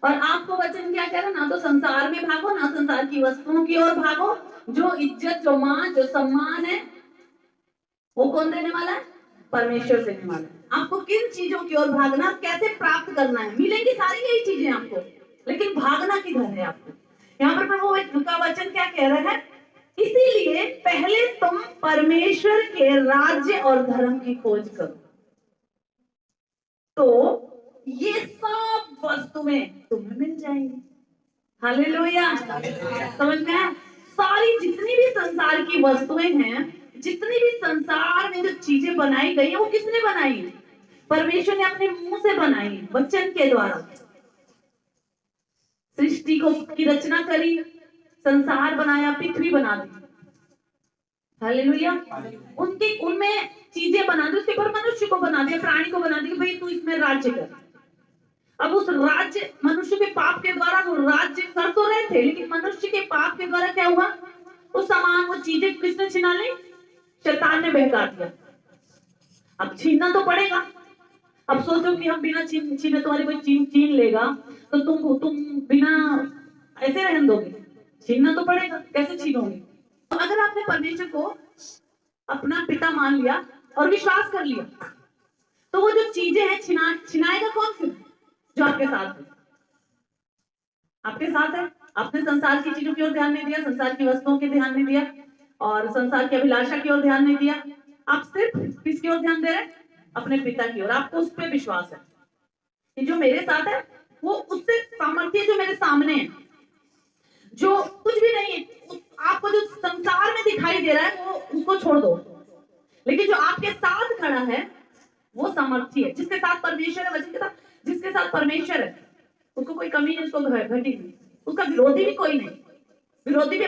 और आपको वचन क्या कह रहा है? ना तो संसार में भागो, ना संसार की वस्तुओं की ओर भागो। जो इज्जत, जो मान, जो सम्मान है, वो कौन देने वाला है? परमेश्वर देने वाला है। आपको किन चीजों की ओर भागना, कैसे प्राप्त करना है? मिलेंगी सारी यही चीजें आपको, लेकिन भागना किधर है आपको? यहाँ पर प्रभु का वचन क्या कह रहा है? इसीलिए पहले तुम परमेश्वर के राज्य और धर्म की खोज करो, तो ये सब वस्तुएं तुम्हें मिल जाएंगी। हालेलुया। समझ में आया? सारी जितनी भी संसार की वस्तुएं हैं, जितनी भी संसार में जो चीजें बनाई गई है, वो किसने बनाई है? परमेश्वर ने अपने मुंह से बनाई है, वचन के द्वारा। सृष्टि को की रचना करी, संसार बनाया, पृथ्वी बना दी। हालेलुया। उनके उनमें चीजें बना दी, उसके ऊपर मनुष्य को बना दिया, प्राणी को बना दिया, भाई तू इसमें राज्य कर। अब उस राज्य, मनुष्य के पाप के द्वारा वो राज्य कर तो रहे थे, लेकिन मनुष्य के पाप के द्वारा क्या हुआ? वो सामान, वो चीजें किसने छीना ली? शैतान ने बहका दिया। अब छीनना तो पड़ेगा। अब सोचो कि हम बिना छीने तुम्हारी कोई छीन लेगा, तो तुम बिना ऐसे रहने दोगे? छीनना तो पड़ेगा, कैसे छीनोगे? तो अगर आपने परमेश्वर को अपना पिता मान लिया और विश्वास कर लिया, तो वो जो चीजें हैं छिनाएगा कौन फिर? जो आपके साथ है। आपके साथ है। आपने संसार की चीजों की ओर ध्यान नहीं दिया, संसार की वस्तुओं के ध्यान नहीं दिया, और संसार की अभिलाषा की ओर ध्यान नहीं दिया। आप सिर्फ किसकी ओर ध्यान दे रहे हैं? अपने पिता की ओर। आपको उस पर विश्वास है कि जो मेरे साथ है वो उससे सामर्थ्य जो मेरे सामने है, जो कुछ भी नहीं है, आपको जो संसार में दिखाई दे रहा है वो उसको छोड़ दो, लेकिन जो आपके साथ खड़ा है वो सामर्थ्य है, जिसके साथ परमेश्वर है, वचन के साथ जिसके साथ परमेश्वर है, उसको कोई कमी नहीं, उसको घटी नहीं, उसका विरोधी भी कोई नहीं। विरोधी भी